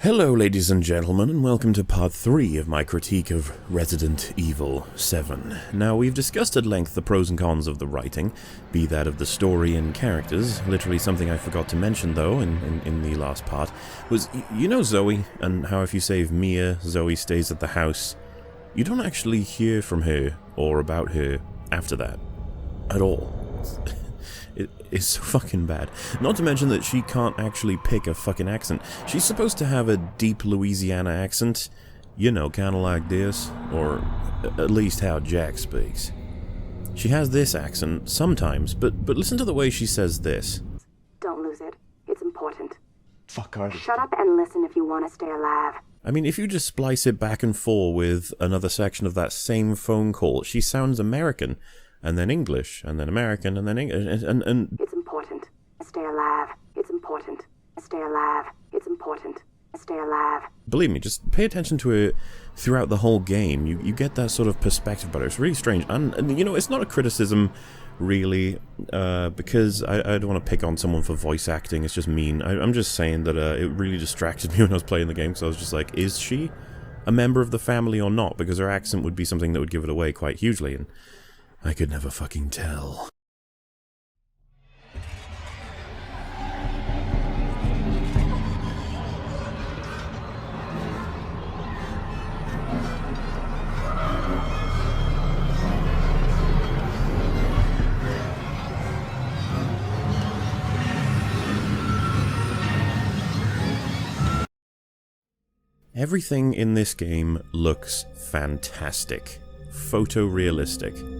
Hello ladies and gentlemen, and welcome to part 3 of my critique of Resident Evil 7. Now, we've discussed at length the pros and cons of the writing, be that of the story and characters. Literally something I forgot to mention though in the last part was, you know Zoe, and how if you save Mia, Zoe stays at the house. You don't actually hear from her or about her after that at all. It's so fucking bad. Not to mention that she can't actually pick a fucking accent. She's supposed to have a deep Louisiana accent, you know, kinda like this, or at least how Jack speaks. She has this accent sometimes, but listen to the way she says this. Don't lose it. It's important. Fuck her. Shut up and listen if you want to stay alive. I mean, if you just splice it back and forth with another section of that same phone call, she sounds American. And then English, and then American, and then English, and... It's important. Stay alive. It's important. Stay alive. It's important. Stay alive. Believe me, just pay attention to it throughout the whole game. You get that sort of perspective about it. It's really strange. And you know, it's not a criticism, really, because I don't want to pick on someone for voice acting. It's just mean. I'm just saying that it really distracted me when I was playing the game, so I was just like, is she a member of the family or not? Because her accent would be something that would give it away quite hugely, and I could never fucking tell. Everything in this game looks fantastic. Photorealistic.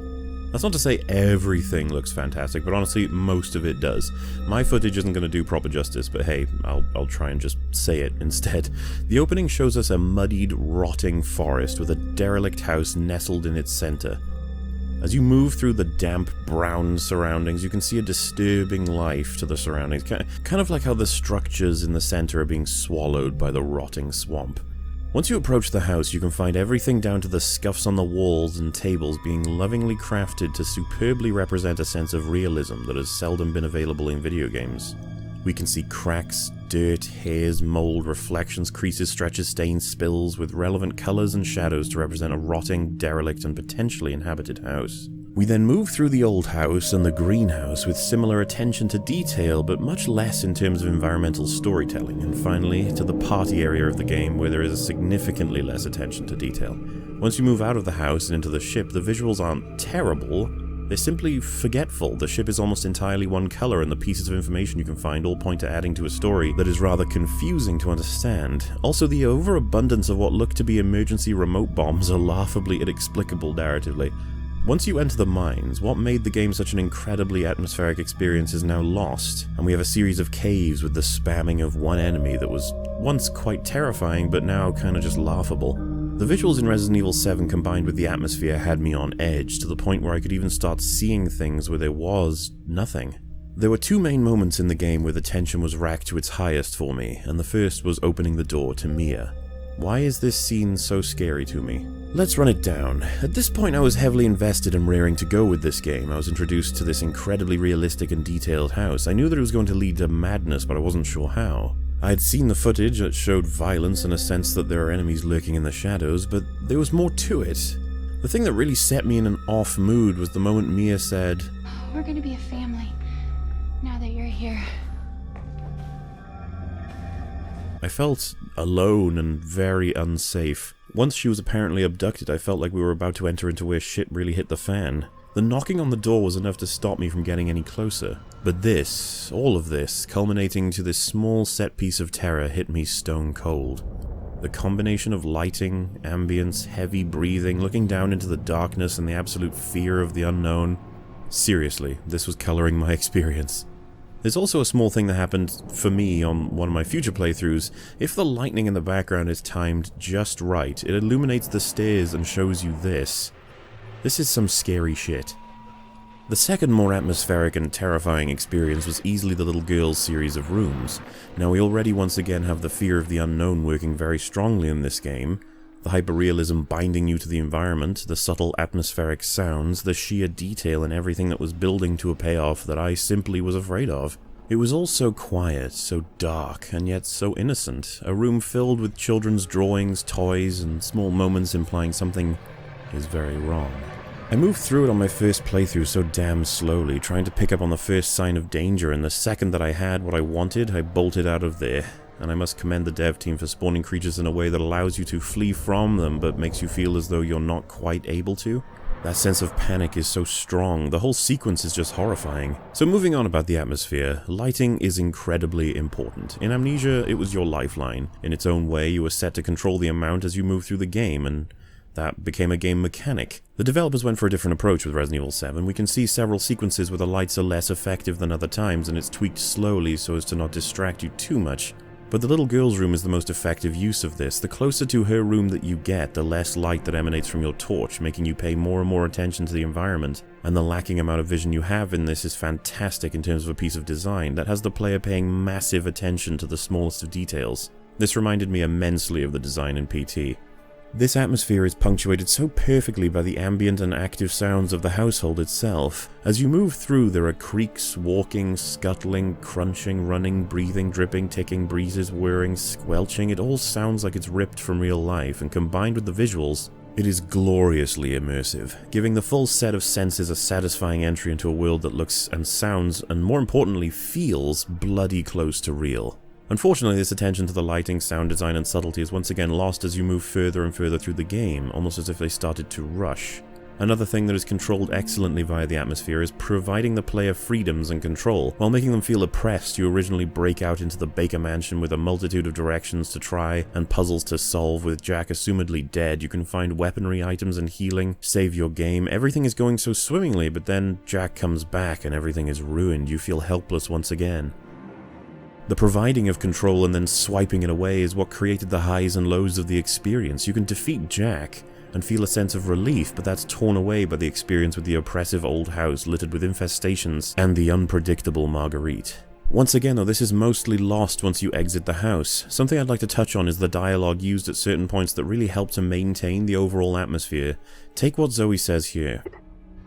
That's not to say everything looks fantastic, but honestly, most of it does. My footage isn't going to do proper justice, but hey, I'll try and just say it instead. The opening shows us a muddied, rotting forest with a derelict house nestled in its center. As you move through the damp, brown surroundings, you can see a disturbing life to the surroundings, kind of like how the structures in the center are being swallowed by the rotting swamp. Once you approach the house, you can find everything down to the scuffs on the walls and tables being lovingly crafted to superbly represent a sense of realism that has seldom been available in video games. We can see cracks, dirt, hairs, mold, reflections, creases, stretches, stains, spills, with relevant colors and shadows to represent a rotting, derelict, and potentially inhabited house. We then move through the old house and the greenhouse with similar attention to detail, but much less in terms of environmental storytelling, and finally to the party area of the game where there is significantly less attention to detail. Once you move out of the house and into the ship, the visuals aren't terrible, they're simply forgetful. The ship is almost entirely one color, and the pieces of information you can find all point to adding to a story that is rather confusing to understand. Also, the overabundance of what look to be emergency remote bombs are laughably inexplicable narratively. Once you enter the mines, what made the game such an incredibly atmospheric experience is now lost, and we have a series of caves with the spamming of one enemy that was once quite terrifying, but now kinda just laughable. The visuals in Resident Evil 7 combined with the atmosphere had me on edge, to the point where I could even start seeing things where there was nothing. There were two main moments in the game where the tension was racked to its highest for me, and the first was opening the door to Mia. Why is this scene so scary to me? Let's run it down. At this point I was heavily invested and raring to go with this game. I was introduced to this incredibly realistic and detailed house. I knew that it was going to lead to madness, but I wasn't sure how. I had seen the footage that showed violence and a sense that there are enemies lurking in the shadows, but there was more to it. The thing that really set me in an off mood was the moment Mia said, "We're gonna be a family, now that you're here." I felt alone and very unsafe. Once she was apparently abducted, I felt like we were about to enter into where shit really hit the fan. The knocking on the door was enough to stop me from getting any closer. But this, all of this, culminating to this small set piece of terror, hit me stone cold. The combination of lighting, ambience, heavy breathing, looking down into the darkness, and the absolute fear of the unknown. Seriously, this was coloring my experience. There's also a small thing that happened for me on one of my future playthroughs. If the lightning in the background is timed just right, it illuminates the stairs and shows you this. This is some scary shit. The second more atmospheric and terrifying experience was easily the little girl's series of rooms. Now we already once again have the fear of the unknown working very strongly in this game. The hyperrealism binding you to the environment, the subtle atmospheric sounds, the sheer detail in everything that was building to a payoff that I simply was afraid of. It was all so quiet, so dark, and yet so innocent. A room filled with children's drawings, toys, and small moments implying something is very wrong. I moved through it on my first playthrough so damn slowly, trying to pick up on the first sign of danger, and the second that I had what I wanted, I bolted out of there. And I must commend the dev team for spawning creatures in a way that allows you to flee from them, but makes you feel as though you're not quite able to. That sense of panic is so strong, the whole sequence is just horrifying. So moving on about the atmosphere, lighting is incredibly important. In Amnesia, it was your lifeline. In its own way, you were set to control the amount as you move through the game, and that became a game mechanic. The developers went for a different approach with Resident Evil 7. We can see several sequences where the lights are less effective than other times, and it's tweaked slowly so as to not distract you too much. But the little girl's room is the most effective use of this. The closer to her room that you get, the less light that emanates from your torch, making you pay more and more attention to the environment. And the lacking amount of vision you have in this is fantastic in terms of a piece of design that has the player paying massive attention to the smallest of details. This reminded me immensely of the design in PT. This atmosphere is punctuated so perfectly by the ambient and active sounds of the household itself. As you move through, there are creaks, walking, scuttling, crunching, running, breathing, dripping, ticking, breezes, whirring, squelching. It all sounds like it's ripped from real life, and combined with the visuals, it is gloriously immersive, giving the full set of senses a satisfying entry into a world that looks and sounds, and more importantly, feels bloody close to real. Unfortunately, this attention to the lighting, sound design, and subtlety is once again lost as you move further and further through the game, almost as if they started to rush. Another thing that is controlled excellently via the atmosphere is providing the player freedoms and control. While making them feel oppressed, you originally break out into the Baker Mansion with a multitude of directions to try and puzzles to solve. With Jack assumedly dead, you can find weaponry items and healing, save your game. Everything is going so swimmingly, but then Jack comes back and everything is ruined. You feel helpless once again. The providing of control and then swiping it away is what created the highs and lows of the experience. You can defeat Jack and feel a sense of relief, but that's torn away by the experience with the oppressive old house littered with infestations and the unpredictable Marguerite. Once again though, this is mostly lost once you exit the house. Something I'd like to touch on is the dialogue used at certain points that really help to maintain the overall atmosphere. Take what Zoe says here.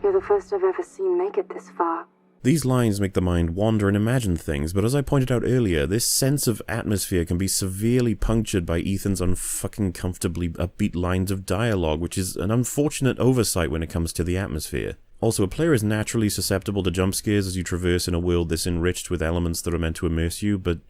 You're the first I've ever seen make it this far. These lines make the mind wander and imagine things, but as I pointed out earlier, this sense of atmosphere can be severely punctured by Ethan's unfucking comfortably upbeat lines of dialogue, which is an unfortunate oversight when it comes to the atmosphere. Also, a player is naturally susceptible to jump scares as you traverse in a world this enriched with elements that are meant to immerse you, but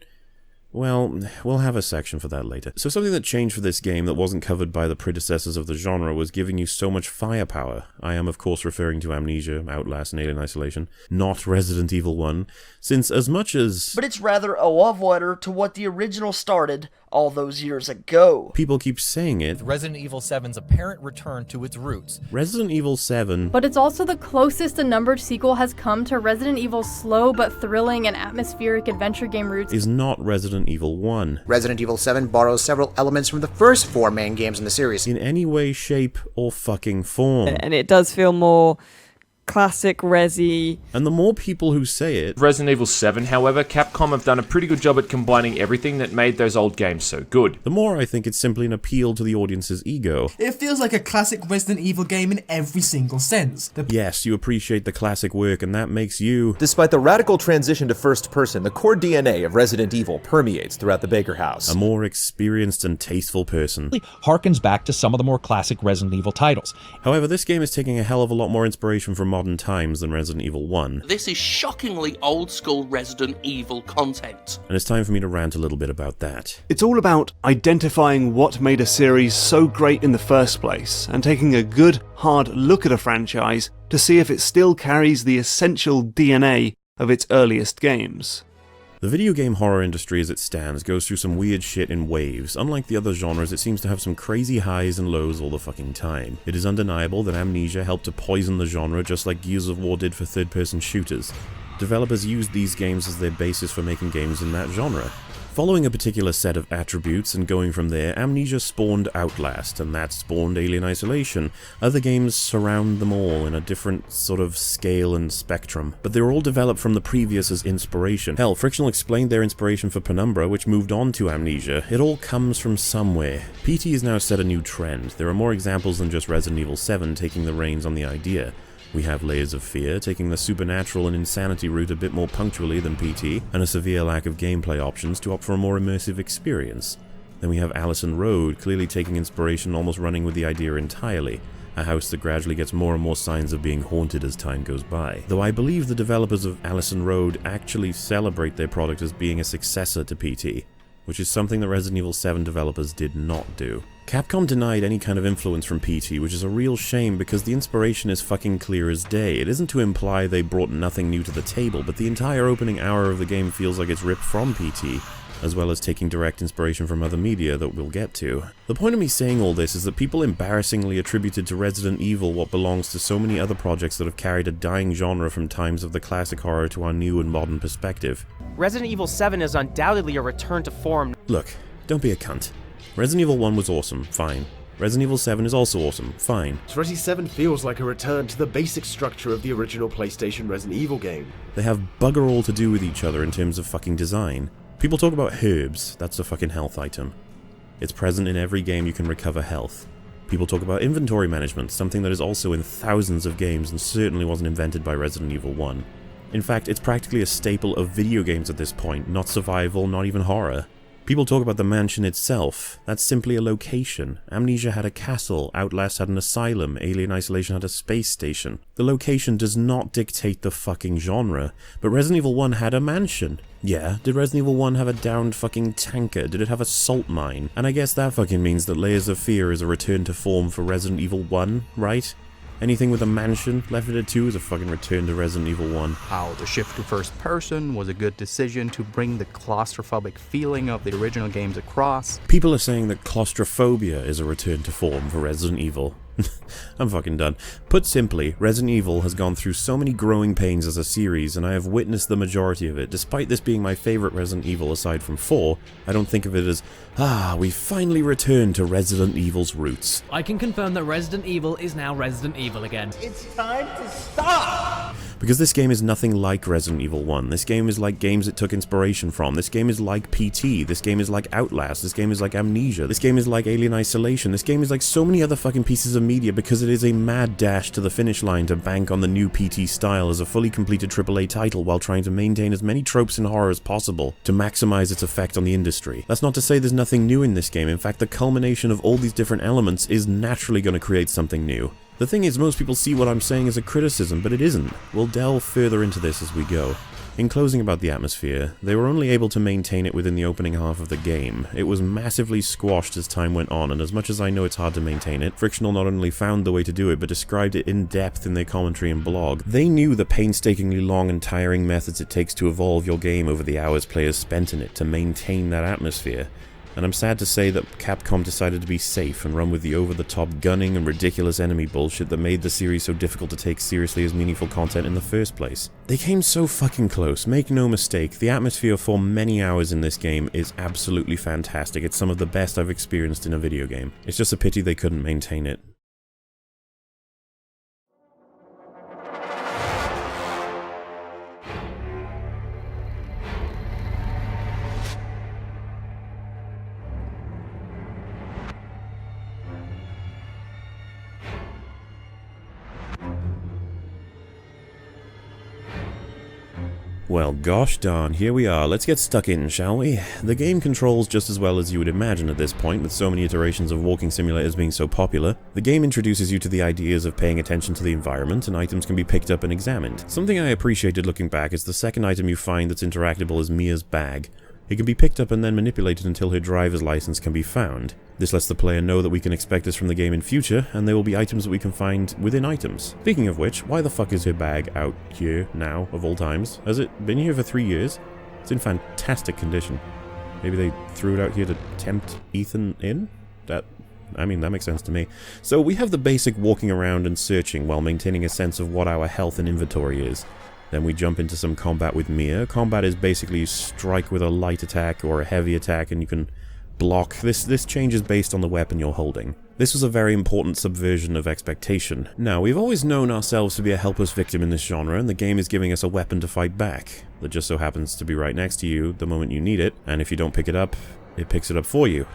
well, we'll have a section for that later. So something that changed for this game that wasn't covered by the predecessors of the genre was giving you so much firepower. I am of course referring to Amnesia, Outlast, and Alien Isolation, not Resident Evil 1, since as much as... But it's rather a love letter to what the original started all those years ago. People keep saying it. Resident Evil 7's apparent return to its roots. Resident Evil 7... But it's also the closest a numbered sequel has come to Resident Evil's slow but thrilling and atmospheric adventure game roots. ...is not Resident Evil 1. Resident Evil 7 borrows several elements from the first 4 main games in the series. In any way, shape, or fucking form. And it does feel more classic Resi. And the more people who say it... Resident Evil 7, however, Capcom have done a pretty good job at combining everything that made those old games so good. The more I think it's simply an appeal to the audience's ego. It feels like a classic Resident Evil game in every single sense. Yes, you appreciate the classic work, and that makes you... Despite the radical transition to first person, the core DNA of Resident Evil permeates throughout the Baker house. A more experienced and tasteful person. Harkens back to some of the more classic Resident Evil titles. However, this game is taking a hell of a lot more inspiration from modern times than Resident Evil 1. This is shockingly old-school Resident Evil content. And it's time for me to rant a little bit about that. It's all about identifying what made a series so great in the first place, and taking a good, hard look at a franchise to see if it still carries the essential DNA of its earliest games. The video game horror industry as it stands goes through some weird shit in waves. Unlike the other genres, it seems to have some crazy highs and lows all the fucking time. It is undeniable that Amnesia helped to poison the genre just like Gears of War did for third-person shooters. Developers used these games as their basis for making games in that genre. Following a particular set of attributes and going from there, Amnesia spawned Outlast, and that spawned Alien Isolation. Other games surround them all in a different sort of scale and spectrum, but they were all developed from the previous as inspiration. Hell, Frictional explained their inspiration for Penumbra, which moved on to Amnesia. It all comes from somewhere. PT has now set a new trend. There are more examples than just Resident Evil 7 taking the reins on the idea. We have Layers of Fear, taking the supernatural and insanity route a bit more punctually than PT, and a severe lack of gameplay options to opt for a more immersive experience. Then we have Allison Road, clearly taking inspiration, almost running with the idea entirely. A house that gradually gets more and more signs of being haunted as time goes by. Though I believe the developers of Allison Road actually celebrate their product as being a successor to PT, which is something the Resident Evil 7 developers did not do. Capcom denied any kind of influence from PT, which is a real shame because the inspiration is fucking clear as day. It isn't to imply they brought nothing new to the table, but the entire opening hour of the game feels like it's ripped from PT, as well as taking direct inspiration from other media that we'll get to. The point of me saying all this is that people embarrassingly attributed to Resident Evil what belongs to so many other projects that have carried a dying genre from times of the classic horror to our new and modern perspective. Resident Evil 7 is undoubtedly a return to form. Look, don't be a cunt. Resident Evil 1 was awesome, fine. Resident Evil 7 is also awesome, fine. Resi 7 feels like a return to the basic structure of the original PlayStation Resident Evil game. They have bugger all to do with each other in terms of fucking design. People talk about herbs, that's a fucking health item. It's present in every game you can recover health. People talk about inventory management, something that is also in thousands of games and certainly wasn't invented by Resident Evil 1. In fact, it's practically a staple of video games at this point, not survival, not even horror. People talk about the mansion itself. That's simply a location. Amnesia had a castle, Outlast had an asylum, Alien Isolation had a space station. The location does not dictate the fucking genre, but Resident Evil 1 had a mansion. Yeah, did Resident Evil 1 have a downed fucking tanker? Did it have a salt mine? And I guess that fucking means that Layers of Fear is a return to form for Resident Evil 1, right? Anything with a mansion, Left 4 Dead 2 is a fucking return to Resident Evil 1. How the shift to first person was a good decision to bring the claustrophobic feeling of the original games across. People are saying that claustrophobia is a return to form for Resident Evil. I'm fucking done. Put simply, Resident Evil has gone through so many growing pains as a series, and I have witnessed the majority of it. Despite this being my favorite Resident Evil aside from 4, I don't think of it as, we finally returned to Resident Evil's roots. I can confirm that Resident Evil is now Resident Evil again. It's time to stop! Because this game is nothing like Resident Evil 1. This game is like games it took inspiration from. This game is like PT. This game is like Outlast. This game is like Amnesia. This game is like Alien Isolation. This game is like so many other fucking pieces of media because it is a mad dash to the finish line to bank on the new PT style as a fully completed AAA title while trying to maintain as many tropes in horror as possible to maximize its effect on the industry. That's not to say there's nothing new in this game. In fact, the culmination of all these different elements is naturally going to create something new. The thing is, most people see what I'm saying as a criticism, but it isn't. We'll delve further into this as we go. In closing about the atmosphere, they were only able to maintain it within the opening half of the game. It was massively squashed as time went on, and as much as I know it's hard to maintain it, Frictional not only found the way to do it, but described it in depth in their commentary and blog. They knew the painstakingly long and tiring methods it takes to evolve your game over the hours players spent in it to maintain that atmosphere. And I'm sad to say that Capcom decided to be safe and run with the over-the-top gunning and ridiculous enemy bullshit that made the series so difficult to take seriously as meaningful content in the first place. They came so fucking close, make no mistake, the atmosphere for many hours in this game is absolutely fantastic. It's some of the best I've experienced in a video game. It's just a pity they couldn't maintain it. Well, gosh darn, here we are. Let's get stuck in, shall we? The game controls just as well as you would imagine at this point, with so many iterations of walking simulators being so popular. The game introduces you to the ideas of paying attention to the environment, and items can be picked up and examined. Something I appreciated looking back is the second item you find that's interactable is Mia's bag. It can be picked up and then manipulated until her driver's license can be found. This lets the player know that we can expect this from the game in future, and there will be items that we can find within items. Speaking of which, why the fuck is her bag out here now, of all times? Has it been here for 3 years? It's in fantastic condition. Maybe they threw it out here to tempt Ethan in? That makes sense to me. So we have the basic walking around and searching while maintaining a sense of what our health and inventory is. Then we jump into some combat with Mia. Combat is basically you strike with a light attack or a heavy attack and you can block. This changes based on the weapon you're holding. This was a very important subversion of expectation. Now, we've always known ourselves to be a helpless victim in this genre, and the game is giving us a weapon to fight back that just so happens to be right next to you the moment you need it, and if you don't pick it up, it picks it up for you.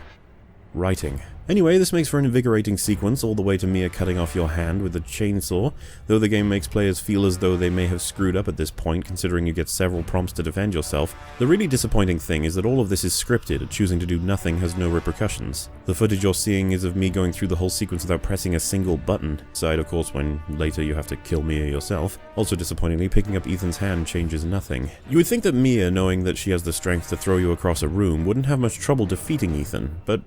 Writing. Anyway, this makes for an invigorating sequence all the way to Mia cutting off your hand with a chainsaw, though the game makes players feel as though they may have screwed up at this point, considering you get several prompts to defend yourself. The really disappointing thing is that all of this is scripted, and choosing to do nothing has no repercussions. The footage you're seeing is of me going through the whole sequence without pressing a single button, aside of course when later you have to kill Mia yourself. Also disappointingly, picking up Ethan's hand changes nothing. You would think that Mia, knowing that she has the strength to throw you across a room, wouldn't have much trouble defeating Ethan, but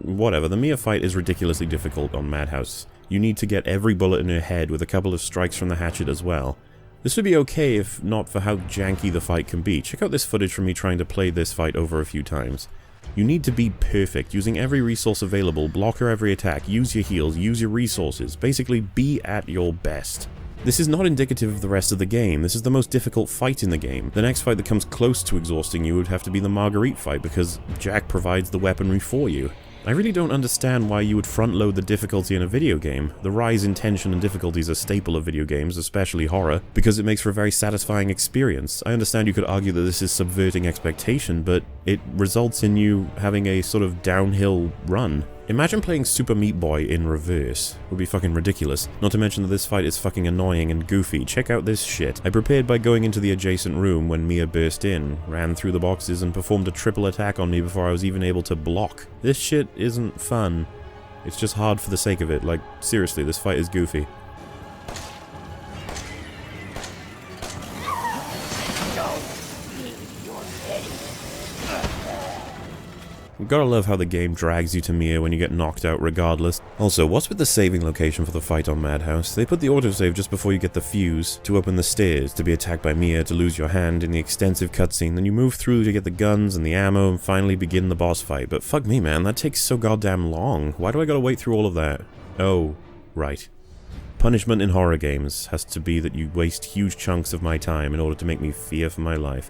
whatever, the Mia fight is ridiculously difficult on Madhouse. You need to get every bullet in her head with a couple of strikes from the hatchet as well. This would be okay if not for how janky the fight can be. Check out this footage from me trying to play this fight over a few times. You need to be perfect, using every resource available, block her every attack, use your heals, use your resources, basically be at your best. This is not indicative of the rest of the game. This is the most difficult fight in the game. The next fight that comes close to exhausting you would have to be the Marguerite fight, because Jack provides the weaponry for you. I really don't understand why you would front-load the difficulty in a video game. The rise in tension and difficulty is a staple of video games, especially horror, because it makes for a very satisfying experience. I understand you could argue that this is subverting expectation, but it results in you having a sort of downhill run. Imagine playing Super Meat Boy in reverse. It would be fucking ridiculous. Not to mention that this fight is fucking annoying and goofy. Check out this shit. I prepared by going into the adjacent room when Mia burst in, ran through the boxes and performed a triple attack on me before I was even able to block. This shit isn't fun. It's just hard for the sake of it. Like, seriously, this fight is goofy. Gotta love how the game drags you to Mia when you get knocked out regardless. Also, what's with the saving location for the fight on Madhouse? They put the autosave just before you get the fuse, to open the stairs, to be attacked by Mia, to lose your hand in the extensive cutscene, then you move through to get the guns and the ammo and finally begin the boss fight. But fuck me, man, that takes so goddamn long. Why do I gotta wait through all of that? Oh, right. Punishment in horror games has to be that you waste huge chunks of my time in order to make me fear for my life.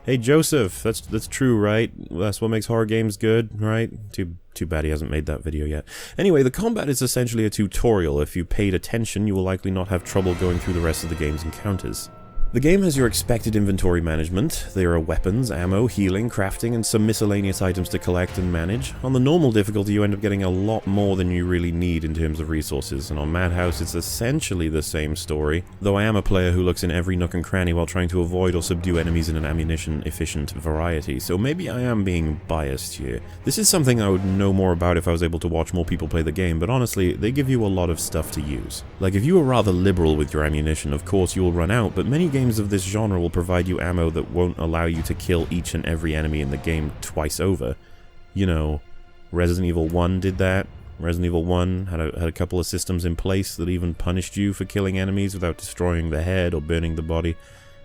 Hey Joseph, that's true, right? That's what makes horror games good, right? Too bad he hasn't made that video yet. Anyway, the combat is essentially a tutorial. If you paid attention, you will likely not have trouble going through the rest of the game's encounters. The game has your expected inventory management. There are weapons, ammo, healing, crafting, and some miscellaneous items to collect and manage. On the normal difficulty, you end up getting a lot more than you really need in terms of resources, and on Madhouse it's essentially the same story, though I am a player who looks in every nook and cranny while trying to avoid or subdue enemies in an ammunition-efficient variety, so maybe I am being biased here. This is something I would know more about if I was able to watch more people play the game, but honestly, they give you a lot of stuff to use. Like, if you were rather liberal with your ammunition, of course you will run out, but many games of this genre will provide you ammo that won't allow you to kill each and every enemy in the game twice over. You know, Resident Evil 1 did that. Resident Evil 1 had a couple of systems in place that even punished you for killing enemies without destroying the head or burning the body.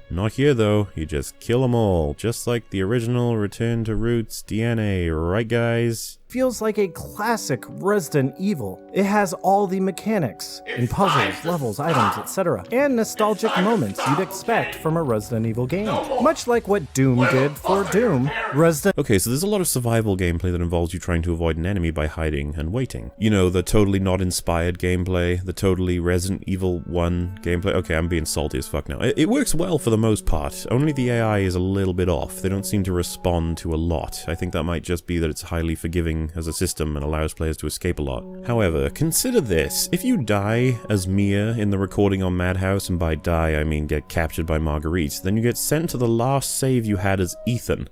Not here though, you just kill them all, just like the original Return to Roots DNA, right guys? Feels like a classic Resident Evil. It has all the mechanics in puzzles, levels, items, etc., and nostalgic moments you'd expect from a Resident Evil game. Much like what Doom did for Doom, Okay, so there's a lot of survival gameplay that involves you trying to avoid an enemy by hiding and waiting. You know, the totally not inspired gameplay, the totally Resident Evil 1 gameplay. Okay, I'm being salty as fuck now. It works well for the most part, only the AI is a little bit off. They don't seem to respond to a lot. I think that might just be that it's highly forgiving as a system and allows players to escape a lot. However, consider this. If you die as Mia in the recording on Madhouse, and by die I mean get captured by Marguerite, then you get sent to the last save you had as Ethan.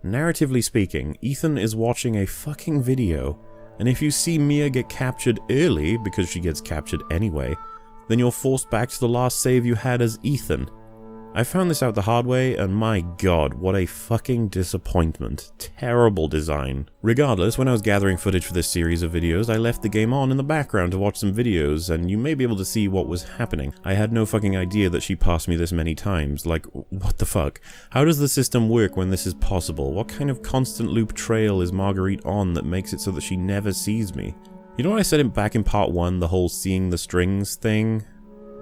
Narratively speaking, Ethan is watching a fucking video, and if you see Mia get captured early, because she gets captured anyway, then you're forced back to the last save you had as Ethan. I found this out the hard way, and my god, what a fucking disappointment. Terrible design. Regardless, when I was gathering footage for this series of videos, I left the game on in the background to watch some videos, and you may be able to see what was happening. I had no fucking idea that she passed me this many times. Like, what the fuck? How does the system work when this is possible? What kind of constant loop trail is Marguerite on that makes it so that she never sees me? You know what I said back in part 1, the whole seeing the strings thing?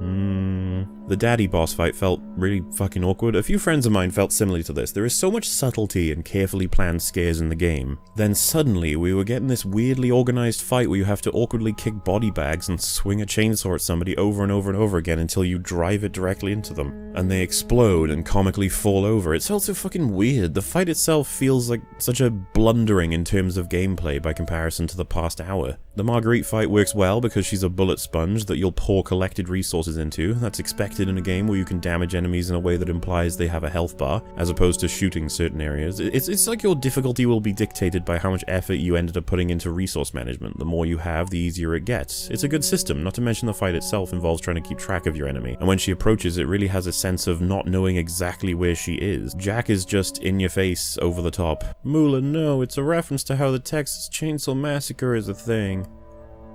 The daddy boss fight felt really fucking awkward. A few friends of mine felt similarly to this. There is so much subtlety and carefully planned scares in the game. Then suddenly we were getting this weirdly organized fight where you have to awkwardly kick body bags and swing a chainsaw at somebody over and over and over again until you drive it directly into them. and they explode and comically fall over. It's also fucking weird. The fight itself feels like such a blundering in terms of gameplay by comparison to the past hour. The Marguerite fight works well because she's a bullet sponge that you'll pour collected resources into. That's expected in a game where you can damage enemies in a way that implies they have a health bar, as opposed to shooting certain areas. It's like your difficulty will be dictated by how much effort you ended up putting into resource management. The more you have, the easier it gets. It's a good system, not to mention the fight itself involves trying to keep track of your enemy, and when she approaches, it really has a sense of not knowing exactly where she is. Jack is just in your face, over the top. Moolah, no, it's a reference to how the Texas Chainsaw Massacre is a thing.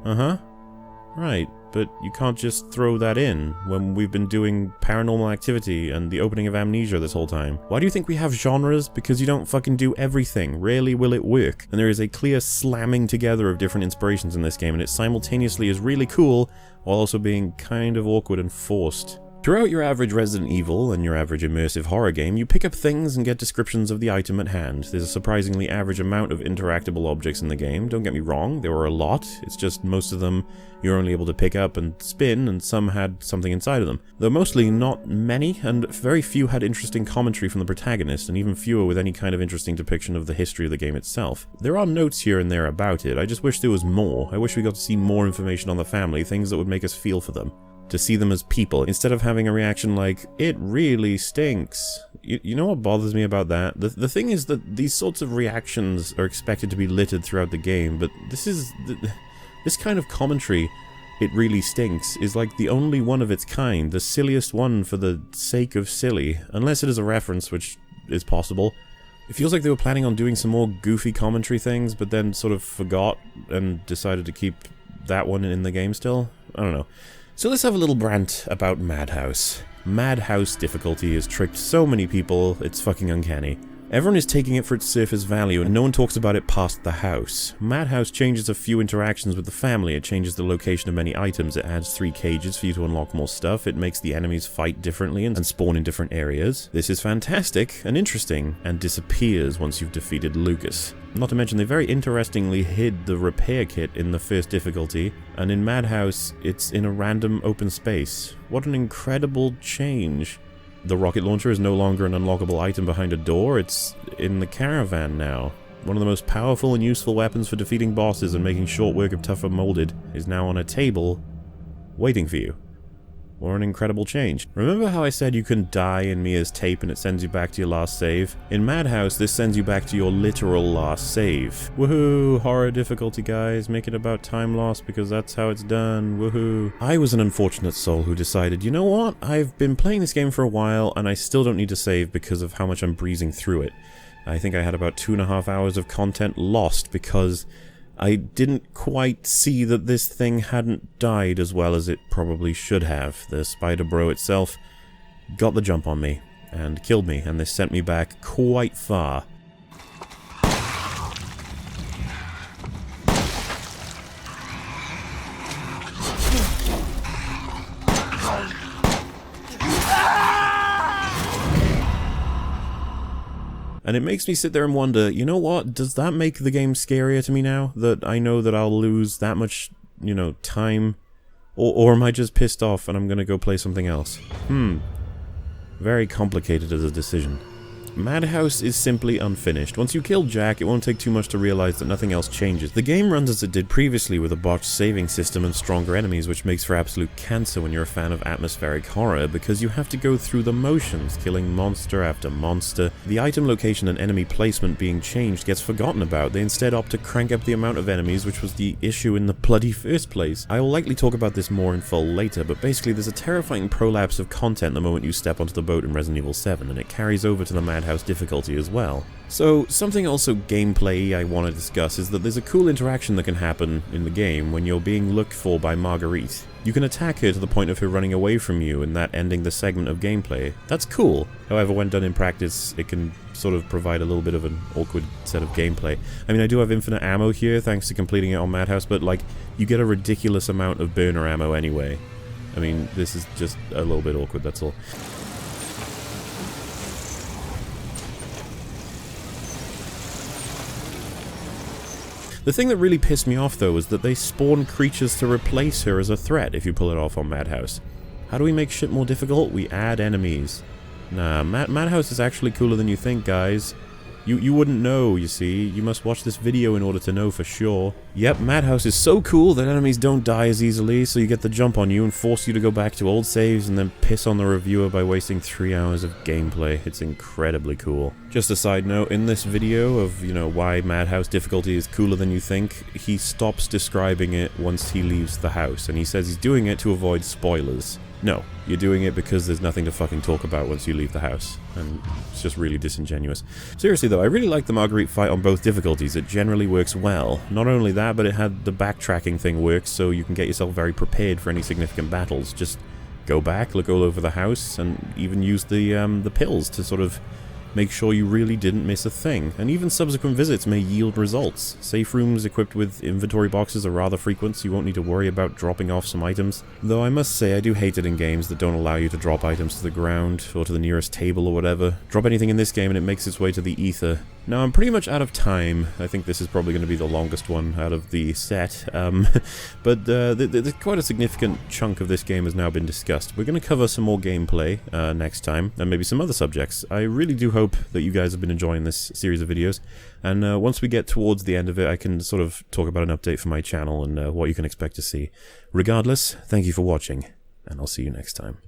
Uh-huh. Right, but you can't just throw that in when we've been doing Paranormal Activity and the opening of Amnesia this whole time. Why do you think we have genres? Because you don't fucking do everything. Rarely will it work. And there is a clear slamming together of different inspirations in this game, and it simultaneously is really cool while also being kind of awkward and forced. Throughout your average Resident Evil and your average immersive horror game, you pick up things and get descriptions of the item at hand. There's a surprisingly average amount of interactable objects in the game, don't get me wrong, there were a lot, it's just most of them you're only able to pick up and spin, and some had something inside of them. Though mostly not many, and very few had interesting commentary from the protagonist, and even fewer with any kind of interesting depiction of the history of the game itself. There are notes here and there about it, I just wish there was more. I wish we got to see more information on the family, things that would make us feel for them. To see them as people, instead of having a reaction like, it really stinks. You know what bothers me about that? The thing is that these sorts of reactions are expected to be littered throughout the game, but this kind of commentary, it really stinks, is like the only one of its kind, the silliest one for the sake of silly, unless it is a reference, which is possible. It feels like they were planning on doing some more goofy commentary things, but then sort of forgot and decided to keep that one in the game still. I don't know. So let's have a little rant about Madhouse. Madhouse difficulty has tricked so many people, it's fucking uncanny. Everyone is taking it for its surface value, and no one talks about it past the house. Madhouse changes a few interactions with the family, it changes the location of many items, it adds 3 cages for you to unlock more stuff, it makes the enemies fight differently and spawn in different areas. This is fantastic and interesting, and disappears once you've defeated Lucas. Not to mention they very interestingly hid the repair kit in the first difficulty, and in Madhouse, it's in a random open space. What an incredible change. The rocket launcher is no longer an unlockable item behind a door, it's in the caravan now. One of the most powerful and useful weapons for defeating bosses and making short work of tougher molded is now on a table, waiting for you. What an incredible change. Remember how I said you can die in Mia's tape and it sends you back to your last save? In Madhouse, this sends you back to your literal last save. Woohoo! Horror difficulty, guys. Make it about time loss because that's how it's done. Woohoo! I was an unfortunate soul who decided, you know what? I've been playing this game for a while and I still don't need to save because of how much I'm breezing through it. I think I had about 2.5 hours of content lost because I didn't quite see that this thing hadn't died as well as it probably should have. The spider bro itself got the jump on me and killed me, and this sent me back quite far. And it makes me sit there and wonder, you know what, does that make the game scarier to me now? That I know that I'll lose that much, you know, time? Or am I just pissed off and I'm gonna go play something else? Very complicated as a decision. Madhouse is simply unfinished. Once you kill Jack, it won't take too much to realize that nothing else changes. The game runs as it did previously with a botched saving system and stronger enemies, which makes for absolute cancer when you're a fan of atmospheric horror, because you have to go through the motions, killing monster after monster. The item location and enemy placement being changed gets forgotten about. They instead opt to crank up the amount of enemies, which was the issue in the bloody first place. I will likely talk about this more in full later, but basically there's a terrifying prolapse of content the moment you step onto the boat in Resident Evil 7, and it carries over to the Madhouse difficulty as well. So, something also gameplay I want to discuss is that there's a cool interaction that can happen in the game when you're being looked for by Marguerite. You can attack her to the point of her running away from you and that ending the segment of gameplay. That's cool. However, when done in practice, it can sort of provide a little bit of an awkward set of gameplay. I mean, I do have infinite ammo here thanks to completing it on Madhouse, but like, you get a ridiculous amount of burner ammo anyway. I mean, this is just a little bit awkward, that's all. The thing that really pissed me off though is that they spawn creatures to replace her as a threat if you pull it off on Madhouse. How do we make shit more difficult? We add enemies. Nah, Madhouse is actually cooler than you think, guys. You wouldn't know, you see. You must watch this video in order to know for sure. Yep, Madhouse is so cool that enemies don't die as easily, so you get the jump on you and force you to go back to old saves and then piss on the reviewer by wasting 3 hours of gameplay. It's incredibly cool. Just a side note, in this video of, you know, why Madhouse difficulty is cooler than you think, he stops describing it once he leaves the house, and he says he's doing it to avoid spoilers. No, you're doing it because there's nothing to fucking talk about once you leave the house, and it's just really disingenuous. Seriously though, I really like the Marguerite fight on both difficulties. It generally works well. Not only that, but it had the backtracking thing works, so you can get yourself very prepared for any significant battles. Just go back, look all over the house, and even use the pills to sort of make sure you really didn't miss a thing. And even subsequent visits may yield results. Safe rooms equipped with inventory boxes are rather frequent, so you won't need to worry about dropping off some items. Though I must say, I do hate it in games that don't allow you to drop items to the ground, or to the nearest table or whatever. Drop anything in this game and it makes its way to the ether. Now, I'm pretty much out of time. I think this is probably going to be the longest one out of the set. But quite a significant chunk of this game has now been discussed. We're going to cover some more gameplay next time, and maybe some other subjects. I really do hope that you guys have been enjoying this series of videos. And once we get towards the end of it, I can sort of talk about an update for my channel and what you can expect to see. Regardless, thank you for watching, and I'll see you next time.